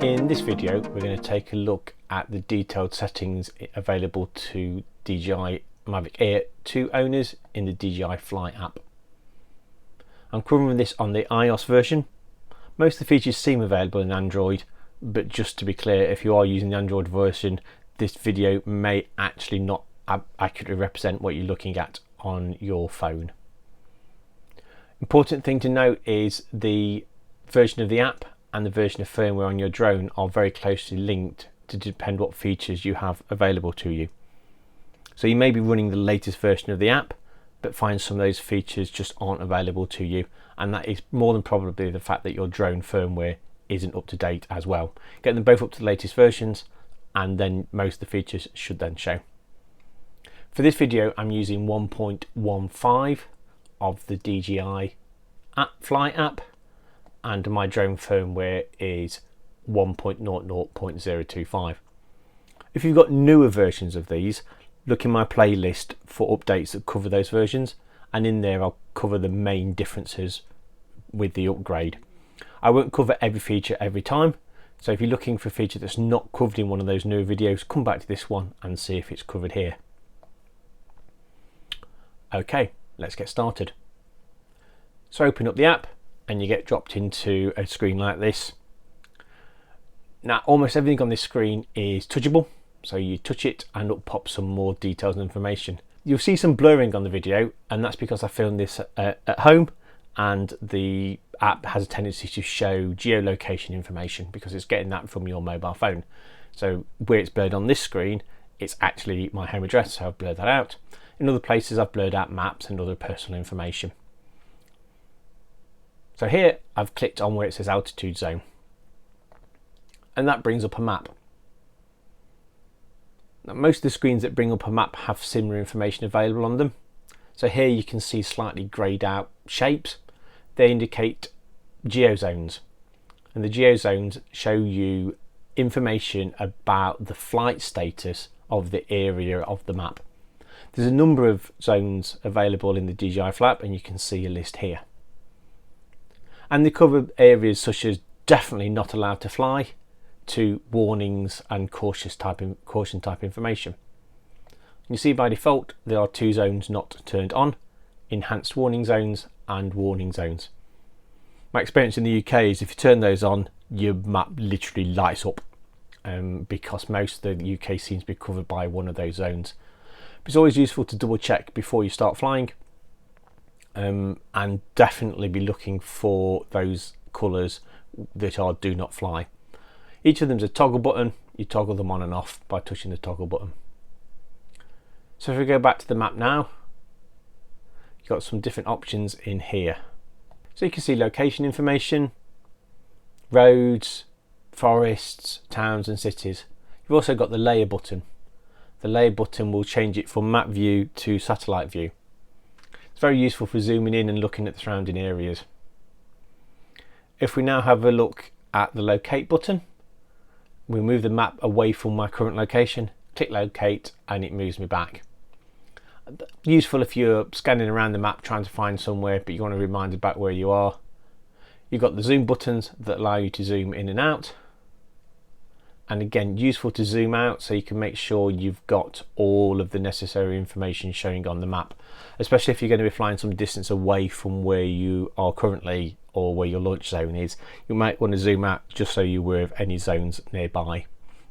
In this video we're going to take a look at the detailed settings available to DJI Mavic Air 2 owners in the DJI Fly app. I'm covering this on the iOS version. Most of the features seem available in Android, but just to be clear, if you are using the Android version, this video may actually not accurately represent what you're looking at on your phone. Important thing to note is the version of the app and the version of firmware on your drone are very closely linked to depend what features you have available to you. So you may be running the latest version of the app, but find some of those features just aren't available to you, and that is more than probably the fact that your drone firmware isn't up to date as well. Get them both up to the latest versions and then most of the features should then show. For this video I'm using 1.1.5 of the DJI Fly app, and my drone firmware is 1.0.0.025. If you've got newer versions of these, look in my playlist for updates that cover those versions, and in there I'll cover the main differences with the upgrade. I won't cover every feature every time, so if you're looking for a feature that's not covered in one of those newer videos, come back to this one and see if it's covered here. Okay, let's get started. So open up the app and you get dropped into a screen like this. Now almost everything on this screen is touchable, so you touch it and up pops some more details and information. You'll see some blurring on the video, and that's because I filmed this at home, and the app has a tendency to show geolocation information because it's getting that from your mobile phone. So where it's blurred on this screen, it's actually my home address, so I've blurred that out. In other places I've blurred out maps and other personal information. So here I've clicked on where it says altitude zone, and that brings up a map. Now, most of the screens that bring up a map have similar information available on them. So here you can see slightly greyed out shapes. They indicate GEO Zones, and the GEO Zones show you information about the flight status of the area of the map. There's a number of zones available in the DJI Fly app, and you can see a list here. And they cover areas such as definitely not allowed to fly, to warnings and caution type information. You see by default there are two zones not turned on: enhanced warning zones and warning zones. My experience in the UK is if you turn those on, your map literally lights up, because most of the UK seems to be covered by one of those zones. But it's always useful to double check before you start flying, and definitely be looking for those colours that are do not fly. Each of them is a toggle button. You toggle them on and off by touching the toggle button. So if we go back to the map now, you've got some different options in here. So you can see location information, roads, forests, towns and cities. You've also got the layer button. The layer button will change it from map view to satellite view. It's very useful for zooming in and looking at the surrounding areas. If we now have a look at the locate button, we move the map away from my current location, click locate, and it moves me back. Useful if you're scanning around the map trying to find somewhere but you want to be reminded back where you are. You've got the zoom buttons that allow you to zoom in and out, and again useful to zoom out so you can make sure you've got all of the necessary information showing on the map, especially if you're going to be flying some distance away from where you are currently or where your launch zone is. You might want to zoom out just so you're aware of any zones nearby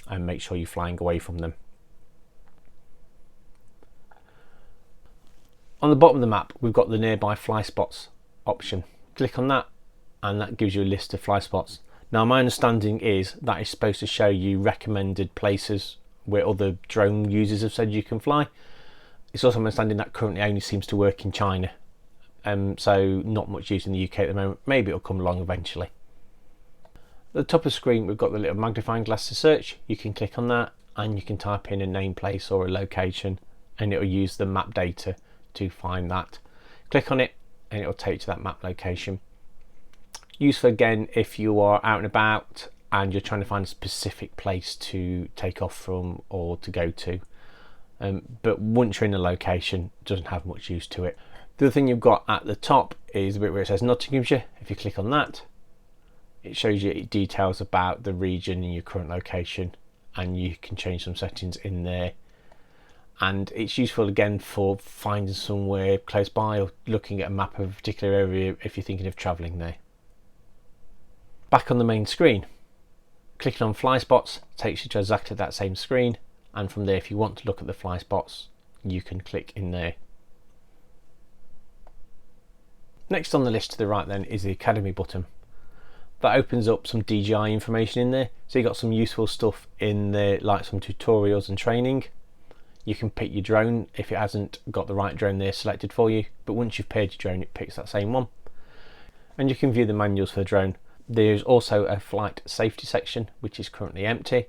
and make sure you're flying away from them. On the bottom of the map we've got the nearby fly spots option. Click on that and that gives you a list of fly spots. Now my understanding is that is supposed to show you recommended places where other drone users have said you can fly. It's also my understanding that currently only seems to work in China, so not much use in the UK at the moment. Maybe it'll come along eventually. At the top of the screen we've got the little magnifying glass to search. You can click on that and you can type in a name place or a location and it'll use the map data to find that. Click on it and it'll take you to that map location. Useful again if you are out and about and you're trying to find a specific place to take off from or to go to, but once you're in a location it doesn't have much use to it. The other thing you've got at the top is the bit where it says Nottinghamshire. If you click on that, It shows you details about the region and your current location, and you can change some settings in there. And it's useful again for finding somewhere close by or looking at a map of a particular area if you're thinking of travelling there. Back on the main screen, clicking on fly spots takes you to exactly that same screen, and from there, if you want to look at the fly spots, you can click in there. Next on the list to the right then is the Academy button. That opens up some DJI information in there, so you've got some useful stuff in there like some tutorials and training. You can pick your drone if it hasn't got the right drone there selected for you, but once you've paired your drone it picks that same one. And you can view the manuals for the drone. There's also a flight safety section which is currently empty,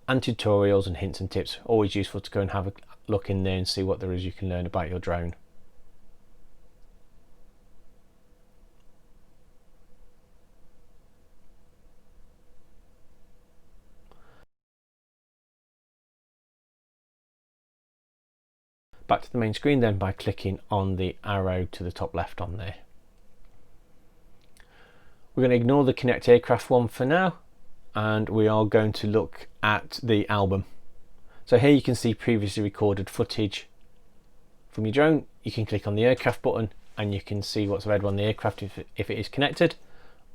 and tutorials and hints and tips. Always useful to go and have a look in there and see what there is you can learn about your drone. Back to the main screen then by clicking on the arrow to the top left on there. We're going to ignore the Connect Aircraft one for now, and we are going to look at the album. So here you can see previously recorded footage from your drone. You can click on the aircraft button and you can see what's available on the aircraft if it is connected,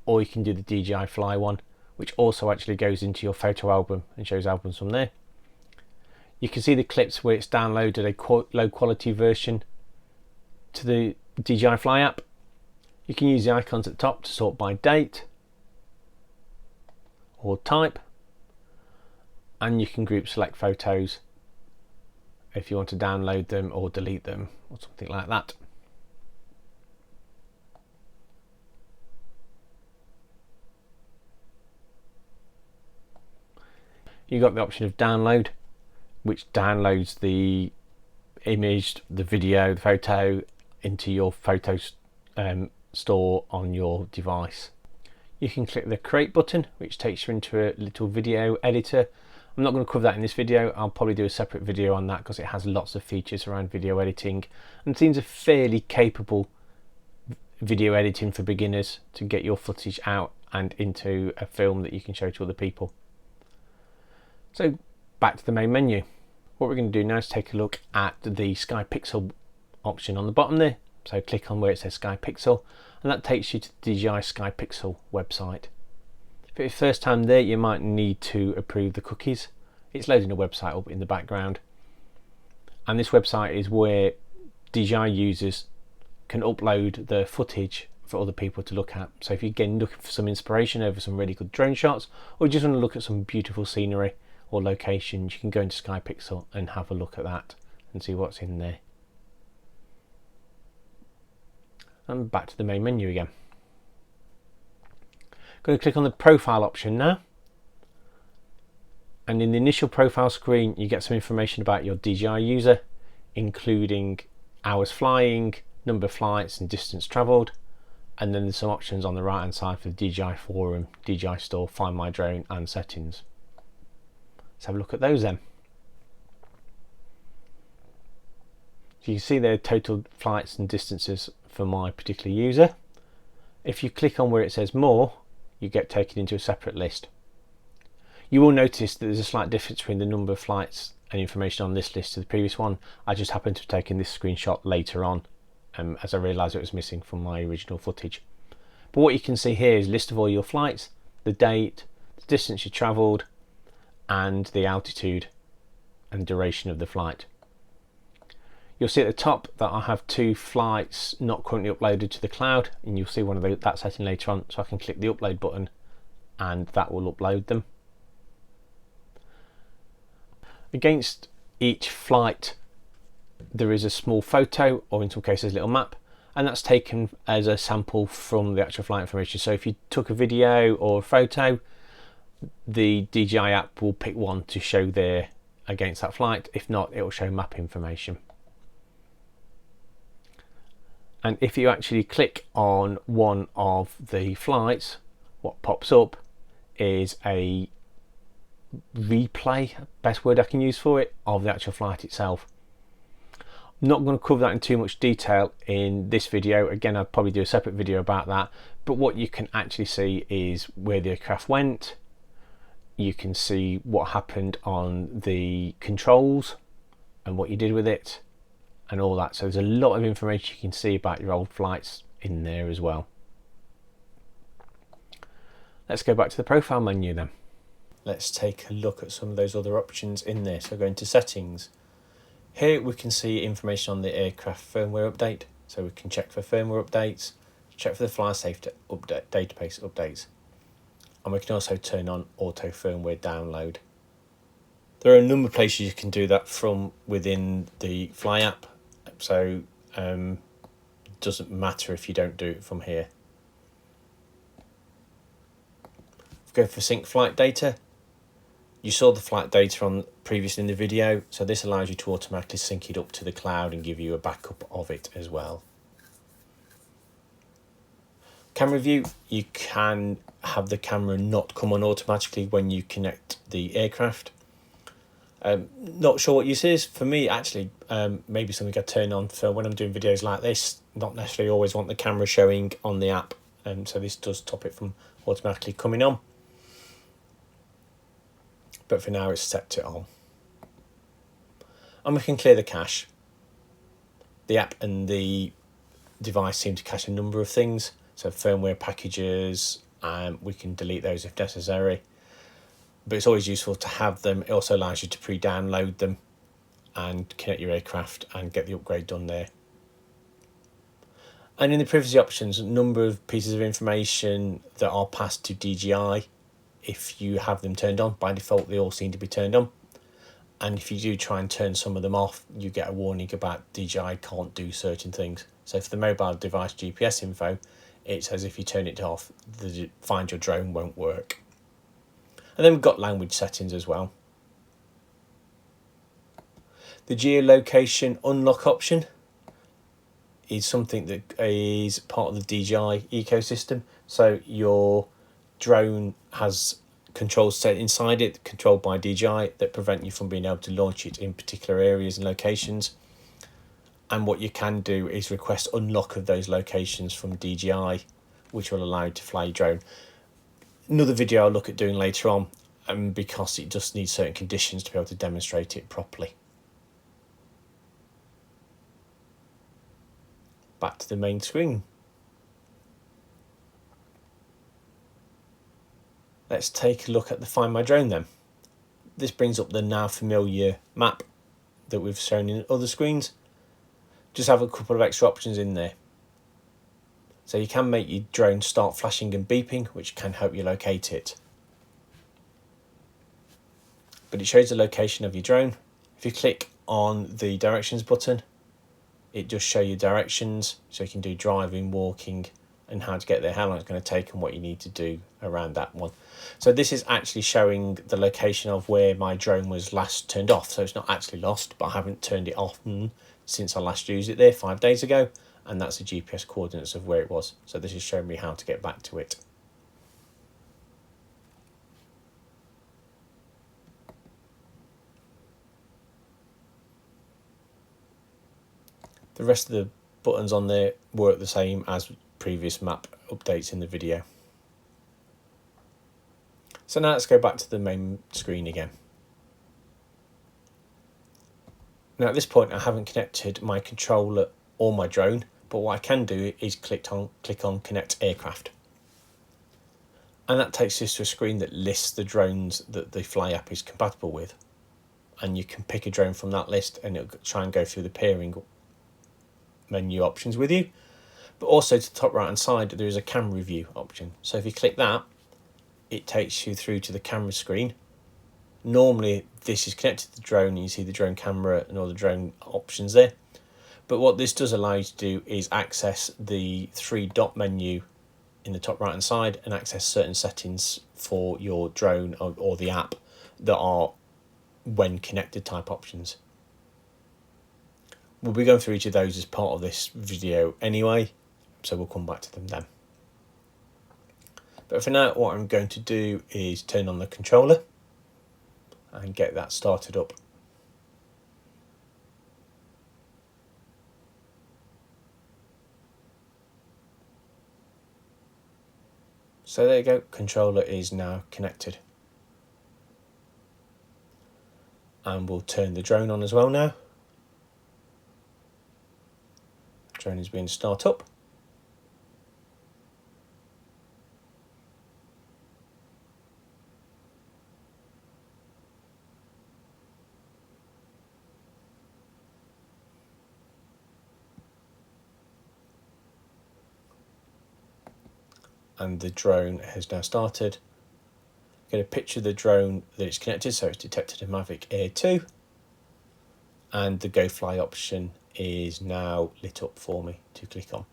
or you can do the DJI Fly one, which also actually goes into your photo album and shows albums from there. You can see the clips where it's downloaded a low quality version to the DJI Fly app. You can use the icons at the top to sort by date or type, and you can group select photos if you want to download them or delete them or something like that. You've got the option of download, which downloads the image, the video, the photo into your photos store on your device. You can click the create button, which takes you into a little video editor. I'm not going to cover that in this video. I'll probably do a separate video on that because it has lots of features around video editing, and seems a fairly capable video editing for beginners to get your footage out and into a film that you can show to other people. So back to the main menu. What we're going to do now is take a look at the Sky Pixel option on the bottom there. So click on where it says Sky Pixel, and that takes you to the DJI Sky Pixel website. If it's first time there, you might need to approve the cookies. It's loading a website up in the background, and this website is where DJI users can upload the footage for other people to look at. So if you're again looking for some inspiration over some really good drone shots, or you just want to look at some beautiful scenery or locations, you can go into Sky Pixel and have a look at that and see what's in there. And back to the main menu again. Going to click on the profile option now, and in the initial profile screen you get some information about your DJI user, including hours flying, number of flights and distance travelled, and then there's some options on the right hand side for the DJI forum, DJI store, find my drone and settings. Let's have a look at those then. So you can see there total flights and distances for my particular user. If you click on where it says more, you get taken into a separate list. You will notice that there's a slight difference between the number of flights and information on this list to the previous one. I just happened to have taken this screenshot later on as I realised it was missing from my original footage. But what you can see here is a list of all your flights, the date, the distance you travelled, and the altitude and duration of the flight. You'll see at the top that I have 2 flights not currently uploaded to the cloud, and you'll see one of that setting later on, so I can click the upload button and that will upload them. Against each flight there is a small photo, or in some cases a little map, and that's taken as a sample from the actual flight information. So if you took a video or a photo, the DJI app will pick one to show there against that flight. If not, it will show map information. And if you actually click on one of the flights, what pops up is a replay, best word I can use for it, of the actual flight itself. Not going to cover that in too much detail in this video. Again, I'll probably do a separate video about that. But what you can actually see is where the aircraft went. You can see what happened on the controls and what you did with it and all that. So there's a lot of information you can see about your old flights in there as well. Let's go back to the profile menu then. Let's take a look at some of those other options in there. So go into settings. Here we can see information on the aircraft firmware update. So we can check for firmware updates, check for the flight safety update, database updates. And we can also turn on auto firmware download. There are a number of places you can do that from within the Fly app. So it doesn't matter if you don't do it from here. Go for sync flight data. You saw the flight data on previously in the video, so this allows you to automatically sync it up to the cloud and give you a backup of it as well. Camera view, you can have the camera not come on automatically when you connect the aircraft. Not sure what use is. For me, actually, maybe something I turn on for when I'm doing videos like this. Not necessarily always want the camera showing on the app, so this does stop it from automatically coming on. But for now it's set to on. And we can clear the cache. The app and the device seem to cache a number of things. So firmware packages, we can delete those if necessary. But it's always useful to have them. It also allows you to pre-download them and connect your aircraft and get the upgrade done there. And in the privacy options, a number of pieces of information that are passed to DJI. If you have them turned on, by default they all seem to be turned on. And if you do try and turn some of them off, you get a warning about DJI can't do certain things. So for the mobile device GPS info, it says if you turn it off, the Find Your Drone won't work. And then we've got language settings as well. The geolocation unlock option is something that is part of the DJI ecosystem. So your drone has controls set inside it, controlled by DJI, that prevent you from being able to launch it in particular areas and locations. And what you can do is request unlock of those locations from DJI, which will allow you to fly your drone. Another video I'll look at doing later on, because it just needs certain conditions to be able to demonstrate it properly. Back to the main screen. Let's take a look at the Find My Drone then. This brings up the now familiar map that we've shown in other screens. Just have a couple of extra options in there. So you can make your drone start flashing and beeping, which can help you locate it. But it shows the location of your drone. If you click on the directions button, it does show you directions, so you can do driving, walking, and how to get there, how long it's going to take and what you need to do around that one. So this is actually showing the location of where my drone was last turned off. So it's not actually lost, but I haven't turned it off since I last used it there 5 days ago. And that's the GPS coordinates of where it was. So this is showing me how to get back to it. The rest of the buttons on there work the same as previous map updates in the video. So now let's go back to the main screen again. Now at this point I haven't connected my controller or my drone, but what I can do is click on Connect Aircraft. And that takes us to a screen that lists the drones that the Fly app is compatible with. And you can pick a drone from that list and it'll try and go through the pairing menu options with you. But also to the top right hand side there is a camera view option. So if you click that, it takes you through to the camera screen. Normally this is connected to the drone and you see the drone camera and all the drone options there. But what this does allow you to do is access the 3-dot menu in the top right hand side and access certain settings for your drone or the app that are when connected type options. We'll be going through each of those as part of this video anyway, so we'll come back to them then. But for now, what I'm going to do is turn on the controller and get that started up. So there you go, controller is now connected. And we'll turn the drone on as well now. Drone is being start up. And the drone has now started. Get a picture of the drone that it's connected, so it's detected a Mavic Air 2. And the Go Fly option is now lit up for me to click on.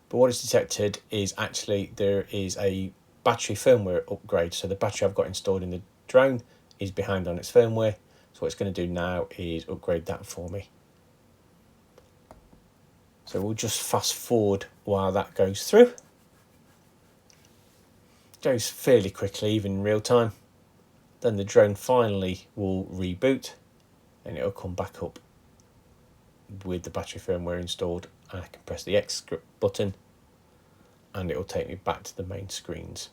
But what it's detected is actually there is a battery firmware upgrade. So the battery I've got installed in the drone is behind on its firmware. So what it's going to do now is upgrade that for me. So we'll just fast forward while that goes through. It goes fairly quickly, even in real time. Then the drone finally will reboot and it'll come back up with the battery firmware installed, and I can press the X button and it will take me back to the main screens.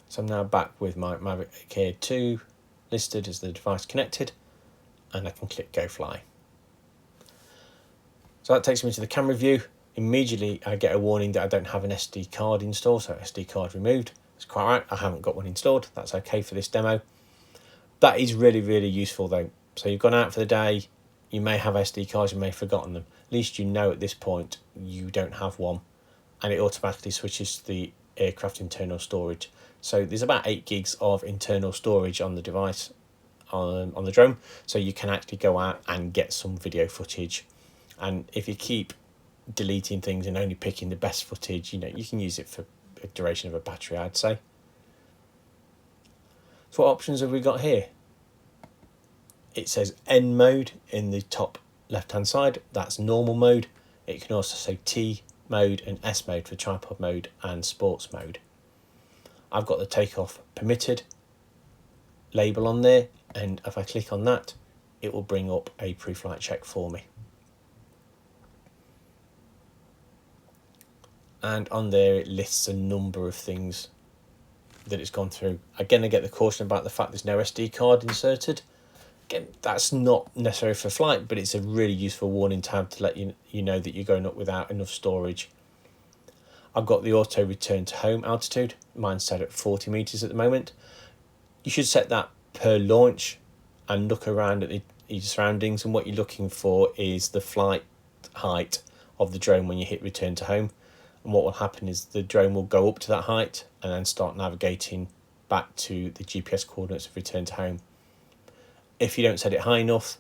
So I'm now back with my Mavic Air 2 listed as the device connected, and I can click Go Fly. So that takes me to the camera view. Immediately I get a warning that I don't have an SD card installed, so SD card removed. It's quite right, I haven't got one installed. That's okay for this demo. That is really, really useful though. So you've gone out for the day, you may have SD cards, you may have forgotten them. At least you know at this point you don't have one, and it automatically switches to the aircraft internal storage. So there's about 8 gigs of internal storage on the device, on the drone, so you can actually go out and get some video footage. And if you keep deleting things and only picking the best footage, you know, you can use it for a duration of a battery, I'd say. So what options have we got here? It says N mode in the top left hand side, that's normal mode. It can also say T mode and S mode for tripod mode and sports mode. I've got the takeoff permitted label on there, and if I click on that it will bring up a pre-flight check for me. And on there it lists a number of things that it's gone through. Again, I get the caution about the fact there's no SD card inserted. Again, that's not necessary for flight, but it's a really useful warning to have to let you know that you're going up without enough storage. I've got the auto return to home altitude. Mine's set at 40 meters at the moment. You should set that per launch and look around at your surroundings, and what you're looking for is the flight height of the drone when you hit return to home. And what will happen is the drone will go up to that height and then start navigating back to the GPS coordinates of return to home. If you don't set it high enough,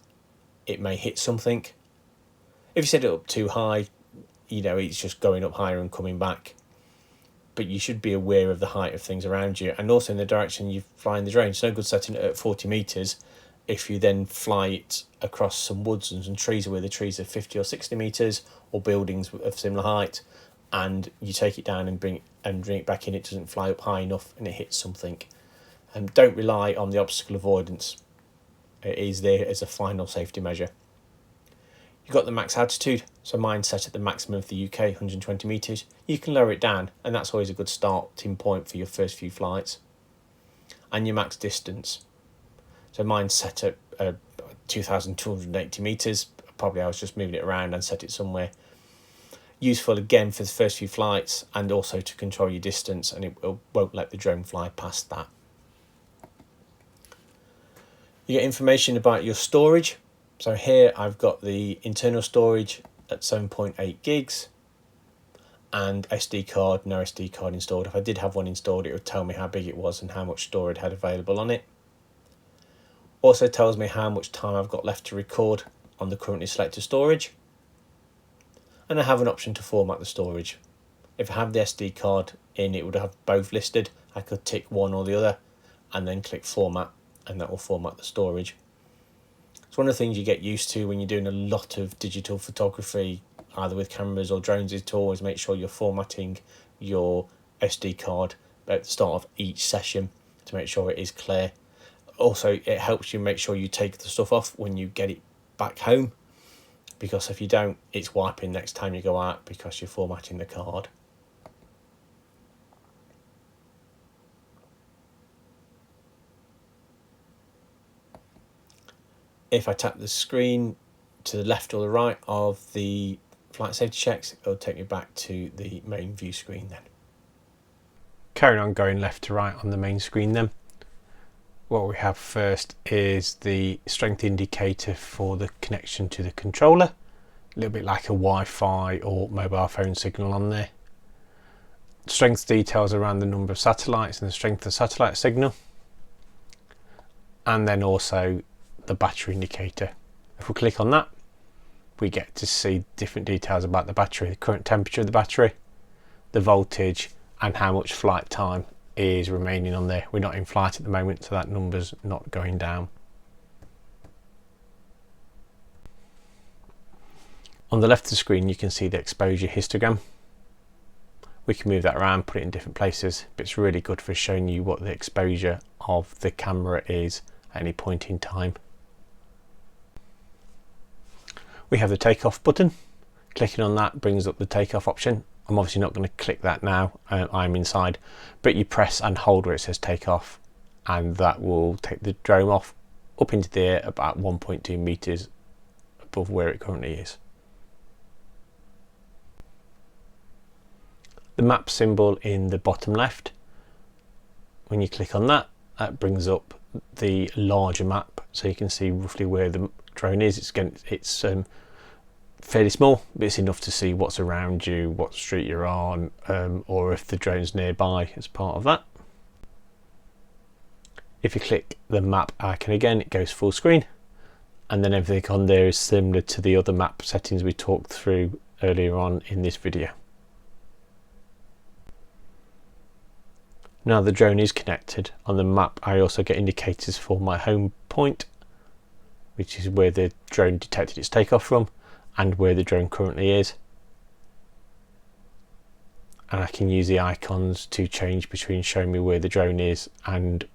it may hit something. If you set it up too high, you know, it's just going up higher and coming back. But you should be aware of the height of things around you, and also in the direction you're flying the drone. It's no good setting it at 40 meters if you then fly it across some woods and some trees where the trees are 50 or 60 meters, or buildings of similar height, and you take it down and bring it back in, it doesn't fly up high enough and it hits something. And don't rely on the obstacle avoidance. It is there as a final safety measure. You've got the max altitude, so mine's set at the maximum of the UK, 120 meters. You can lower it down, and that's always a good starting point for your first few flights. And your max distance. So mine's set at 2,280 meters. Probably I was just moving it around and set it somewhere. Useful again for the first few flights, and also to control your distance, and it won't let the drone fly past that. You get information about your storage. So here I've got the internal storage at 7.8 gigs and SD card, no SD card installed. If I did have one installed, it would tell me how big it was and how much storage had available on it. Also tells me how much time I've got left to record on the currently selected storage. And I have an option to format the storage. If I have the SD card in, it would have both listed. I could tick one or the other and then click format, and that will format the storage. It's one of the things you get used to when you're doing a lot of digital photography, either with cameras or drones, is to always make sure you're formatting your SD card at the start of each session to make sure it is clear. Also, it helps you make sure you take the stuff off when you get it back home, because if you don't, it's wiping next time you go out because you're formatting the card. If I tap the screen to the left or the right of the flight safety checks, it'll take me back to the main view screen then. Carrying on going left to right on the main screen then. What we have first is the strength indicator for the connection to the controller. A little bit like a Wi-Fi or mobile phone signal on there. Strength details around the number of satellites and the strength of the satellite signal. And then also the battery indicator. If we click on that, we get to see different details about the battery, the current temperature of the battery, the voltage, and how much flight time is remaining on there. We're not in flight at the moment, so that number's not going down. On the left of the screen, you can see the exposure histogram. We can move that around, put it in different places, but it's really good for showing you what the exposure of the camera is at any point in time. We have the takeoff button. Clicking on that brings up the takeoff option. I'm obviously not going to click that now, I'm inside, but you press and hold where it says takeoff, and that will take the drone off up into the air about 1.2 meters above where it currently is. The map symbol in the bottom left, when you click on that, that brings up the larger map, so you can see roughly where the drone is. It's fairly small, but it's enough to see what's around you, what street you're on, or if the drone's nearby as part of that. If you click the map icon again, it goes full screen, and then everything on there is similar to the other map settings we talked through earlier on in this video. Now the drone is connected. On the map I also get indicators for my home point, which is where the drone detected its takeoff from, and where the drone currently is. And I can use the icons to change between showing me where the drone is and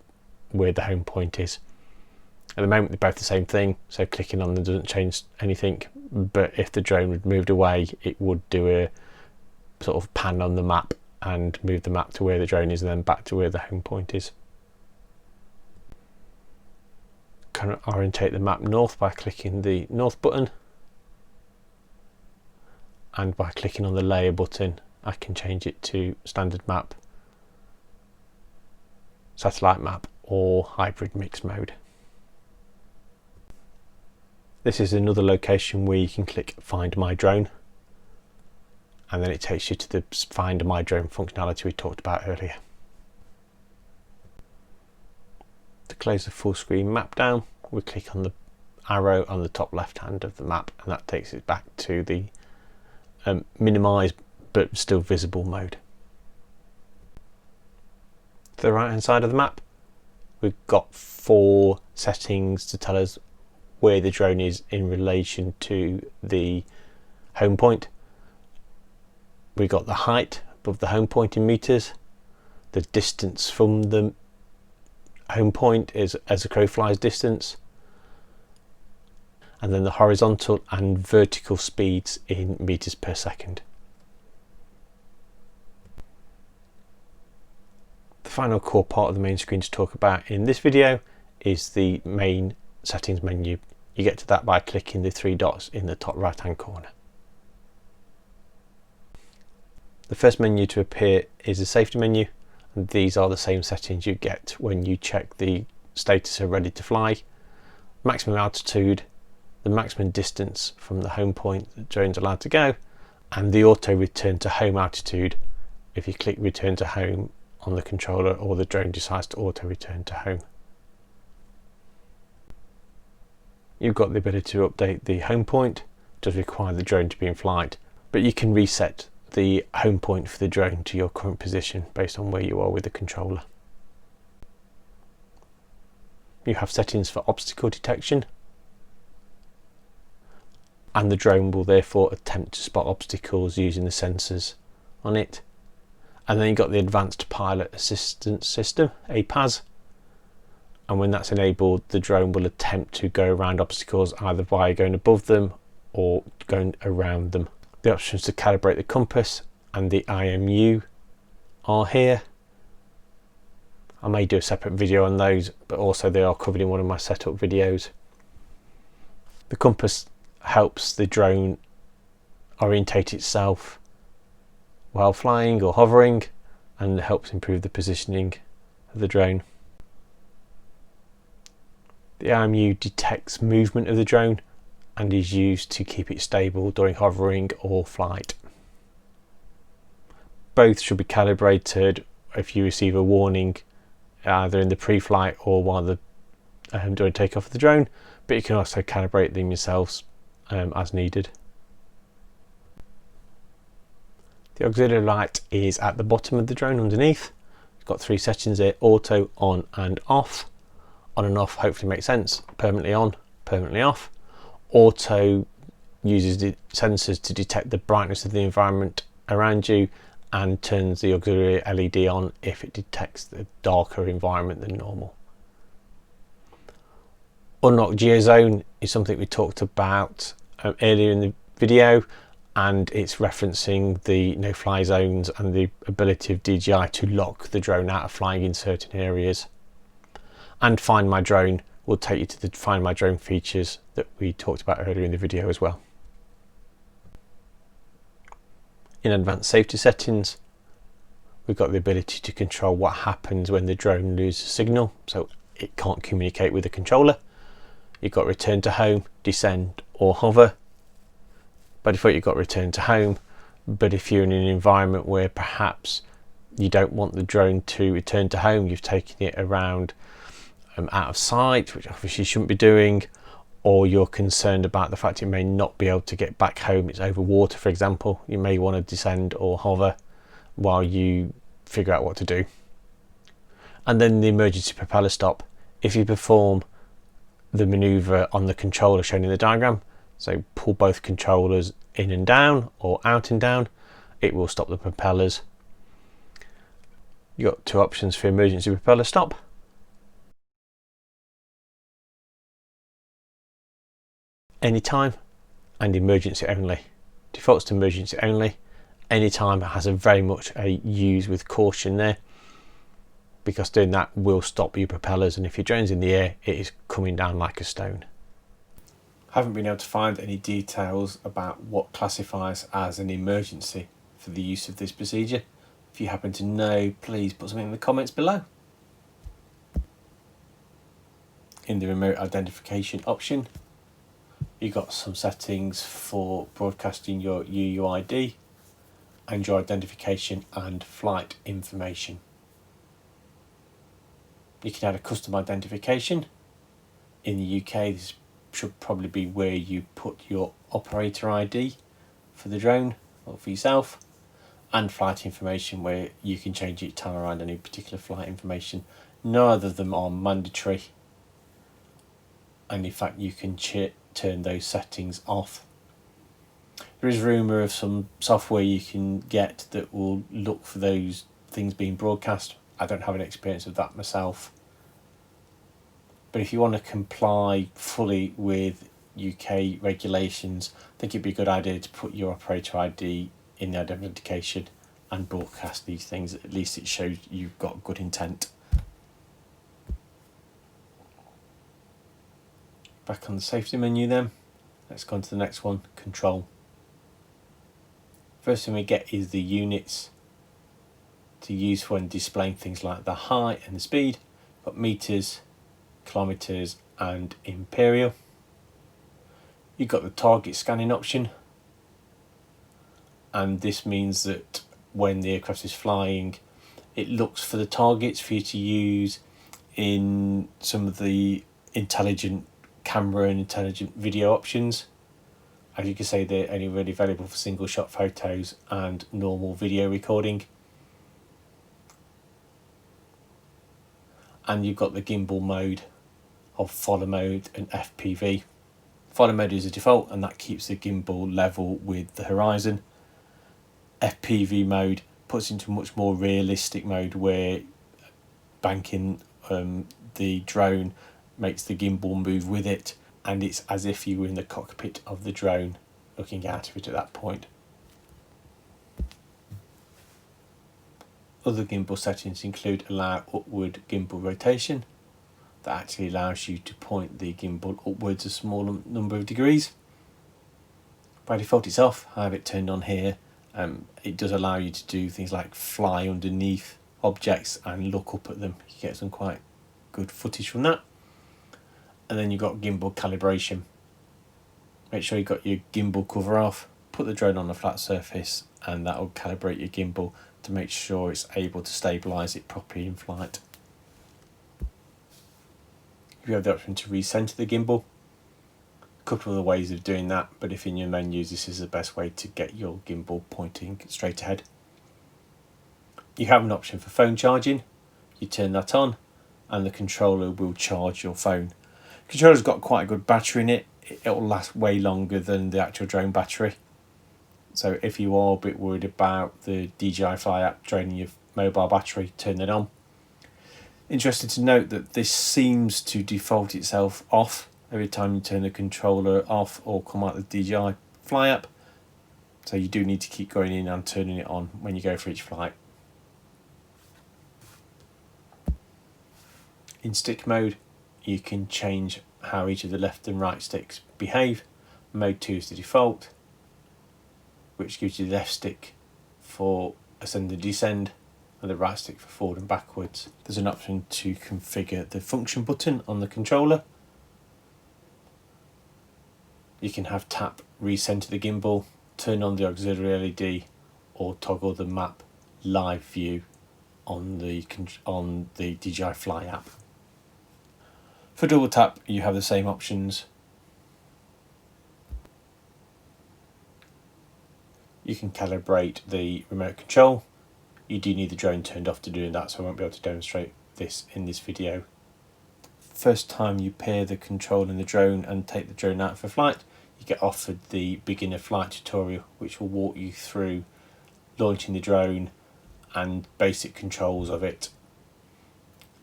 where the home point is. At the moment they're both the same thing, so clicking on them doesn't change anything, but if the drone had moved away, it would do a sort of pan on the map and move the map to where the drone is and then back to where the home point is. Can orientate the map north by clicking the north button, and by clicking on the layer button I can change it to standard map, satellite map, or hybrid mixed mode. This is another location where you can click Find My Drone, and then it takes you to the Find My Drone functionality we talked about earlier. To close the full screen map down, we click on the arrow on the top left hand of the map, and that takes it back to the minimised but still visible mode. To the right hand side of the map, we've got 4 settings to tell us where the drone is in relation to the home point. We've got the height above the home point in meters, the distance from the home point is as a crow flies distance, and then the horizontal and vertical speeds in meters per second. The final core part of the main screen to talk about in this video is the main settings menu. You get to that by clicking the 3 dots in the top right hand corner. The first menu to appear is the safety menu, and these are the same settings you get when you check the status of ready to fly. Maximum altitude, the maximum distance from the home point the drone's allowed to go, and the auto return to home altitude if you click return to home on the controller or the drone decides to auto return to home. You've got the ability to update the home point. It does require the drone to be in flight, but you can reset the home point for the drone to your current position based on where you are with the controller. You have settings for obstacle detection, and the drone will therefore attempt to spot obstacles using the sensors on it. And then you've got the Advanced Pilot Assistance System, APAS, and when that's enabled, the drone will attempt to go around obstacles either by going above them or going around them. The options to calibrate the compass and the IMU are here. I may do a separate video on those, but also they are covered in one of my setup videos. The compass helps the drone orientate itself while flying or hovering, and helps improve the positioning of the drone. The IMU detects movement of the drone and is used to keep it stable during hovering or flight. Both should be calibrated if you receive a warning either in the pre-flight or while during takeoff of the drone, but you can also calibrate them yourselves as needed. The auxiliary light is at the bottom of the drone underneath. It's got 3 settings here: auto, on and off. On and off hopefully makes sense. Permanently on, permanently off. Auto uses the sensors to detect the brightness of the environment around you and turns the auxiliary LED on if it detects the darker environment than normal. Unlock Geo Zone is something we talked about earlier in the video, and it's referencing the no-fly zones and the ability of DJI to lock the drone out of flying in certain areas. And Find My Drone will take you to the Find My Drone features that we talked about earlier in the video as well. In advanced safety settings, we've got the ability to control what happens when the drone loses signal, so it can't communicate with the controller. You've got return to home, descend or hover. By default you've got return to home, but if you're in an environment where perhaps you don't want the drone to return to home, you've taken it around out of sight, which obviously you shouldn't be doing, or you're concerned about the fact it may not be able to get back home, it's over water for example, you may want to descend or hover while you figure out what to do. And then the emergency propeller stop. If you perform the maneuver on the controller shown in the diagram, so pull both controllers in and down or out and down, it will stop the propellers. You've got 2 options for emergency propeller stop. Anytime and emergency only. Defaults to emergency only. Anytime has a very much a use with caution there, because doing that will stop your propellers, and if your drone's in the air it is coming down like a stone. Haven't been able to find any details about what classifies as an emergency for the use of this procedure. If you happen to know, please put something in the comments below. In the remote identification option, you've got some settings for broadcasting your UUID and your identification and flight information. You can add a custom identification. In the UK, this should probably be where you put your operator ID for the drone or for yourself, and flight information where you can change each time around any particular flight information. Neither of them are mandatory, and in fact you can turn those settings off. There is rumour of some software you can get that will look for those things being broadcast. I don't have an experience of that myself, but if you want to comply fully with UK regulations, I think it'd be a good idea to put your operator ID in the identification and broadcast these things. At least it shows you've got good intent. Back on the safety menu then, let's go on to the next one, control. First thing we get is the units to use when displaying things like the height and the speed. Got meters, kilometers and imperial. You've got the target scanning option, and this means that when the aircraft is flying, it looks for the targets for you to use in some of the intelligent camera and intelligent video options. As you can see, they're only really available for single shot photos and normal video recording. And you've got the gimbal mode of follow mode and FPV. Follow mode is a default, and that keeps the gimbal level with the horizon. FPV mode puts into a much more realistic mode where banking the the drone makes the gimbal move with it, and it's as if you were in the cockpit of the drone looking out of it at that point. Other gimbal settings include allow upward gimbal rotation. That actually allows you to point the gimbal upwards a small number of degrees. By default it's off. I have it turned on here. It does allow you to do things like fly underneath objects and look up at them. You get some quite good footage from that. And then you've got gimbal calibration. Make sure you've got your gimbal cover off, put the drone on a flat surface, and that will calibrate your gimbal to make sure it's able to stabilise it properly in flight. You have the option to recenter the gimbal. A couple of the ways of doing that, but if in your menus, this is the best way to get your gimbal pointing straight ahead. You have an option for phone charging. You turn that on and the controller will charge your phone. The controller's got quite a good battery in it. It'll last way longer than the actual drone battery. So if you are a bit worried about the DJI Fly App draining your mobile battery, turn it on. Interesting to note that this seems to default itself off every time you turn the controller off or come out of the DJI Fly App. So you do need to keep going in and turning it on when you go for each flight. In stick mode, you can change how each of the left and right sticks behave. Mode 2 is the default, which gives you the left stick for ascend and descend and the right stick for forward and backwards. There's an option to configure the function button on the controller. You can have tap recenter the gimbal, turn on the auxiliary LED, or toggle the map live view on the DJI Fly App. For double tap, you have the same options. You can calibrate the remote control. You do need the drone turned off to do that, so I won't be able to demonstrate this in this video. First time you pair the control and the drone and take the drone out for flight, you get offered the beginner flight tutorial, which will walk you through launching the drone and basic controls of it.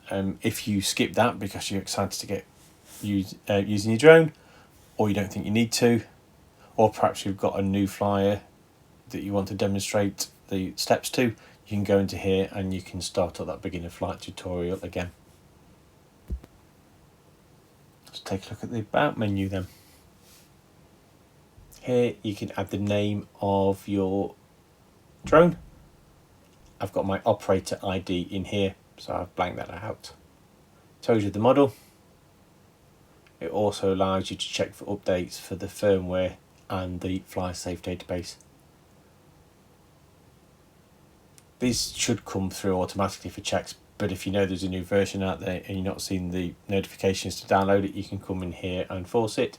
If you skip that because you're excited to get using your drone, or you don't think you need to, or perhaps you've got a new flyer that you want to demonstrate the steps to, you can go into here and you can start up that beginner flight tutorial again. Let's take a look at the About menu then. Here you can add the name of your drone. I've got my operator ID in here, so I've blanked that out. Tells you the model. It also allows you to check for updates for the firmware and the FlySafe database. These should come through automatically for checks, but if you know there's a new version out there and you're not seeing the notifications to download it, you can come in here and force it.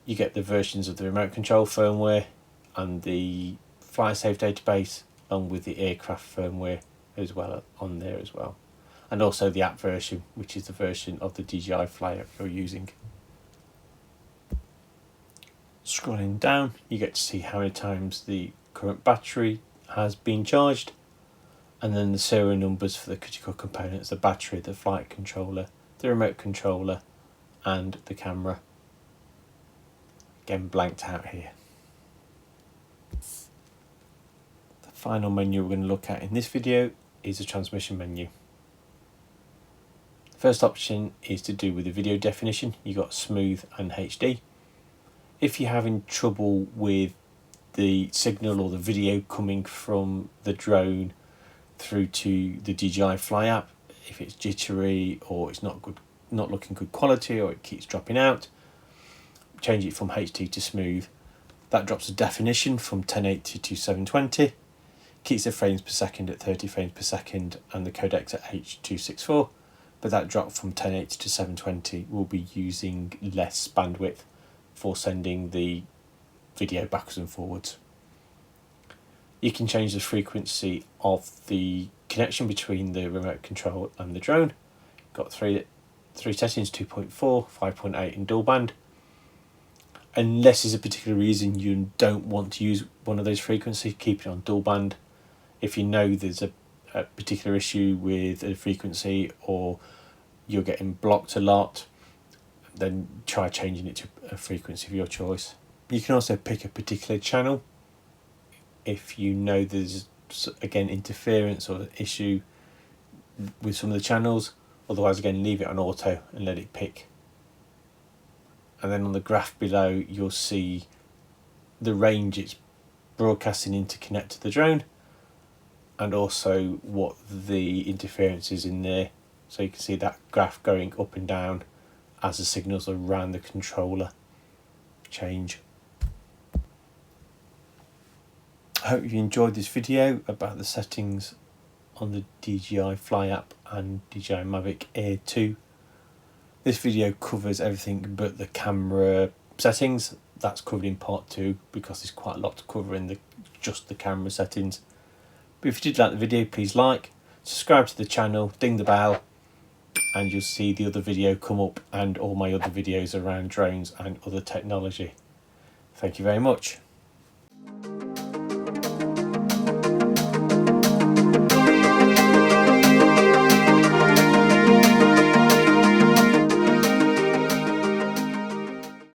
You get the versions of the remote control firmware and the FlySafe database, along with the aircraft firmware as well on there as well, and also the app version, which is the version of the DJI Fly App you're using. Scrolling down, you get to see how many times the current battery has been charged, and then the serial numbers for the critical components: the battery, the flight controller, the remote controller, and the camera. Again, blanked out here. The final menu we're going to look at in this video is the transmission menu. The first option is to do with the video definition. You got smooth and HD. If you're having trouble with the signal or the video coming from the drone through to the DJI Fly App, if it's jittery or it's not looking good quality, or it keeps dropping out, change it from HD to smooth. That drops the definition from 1080 to 720, keeps the frames per second at 30 frames per second and the codecs at H.264, but that drop from 1080 to 720 will be using less bandwidth for sending the video backwards and forwards. You can change the frequency of the connection between the remote control and the drone. Got three settings: 2.4, 5.8 and dual band. Unless there's a particular reason you don't want to use one of those frequencies, keep it on dual band. If you know there's a particular issue with a frequency, or you're getting blocked a lot, then try changing it to a frequency of your choice. You can also pick a particular channel if you know there's, again, interference or issue with some of the channels. Otherwise, again, leave it on auto and let it pick. And then on the graph below, you'll see the range it's broadcasting in to connect to the drone, and also what the interference is in there. So you can see that graph going up and down as the signals around the controller change. I hope you enjoyed this video about the settings on the DJI Fly App and DJI Mavic Air 2. This video covers everything but the camera settings. That's covered in part 2 because there's quite a lot to cover in just the camera settings. But if you did like the video, please like, subscribe to the channel, ding the bell, and you'll see the other video come up and all my other videos around drones and other technology. Thank you very much.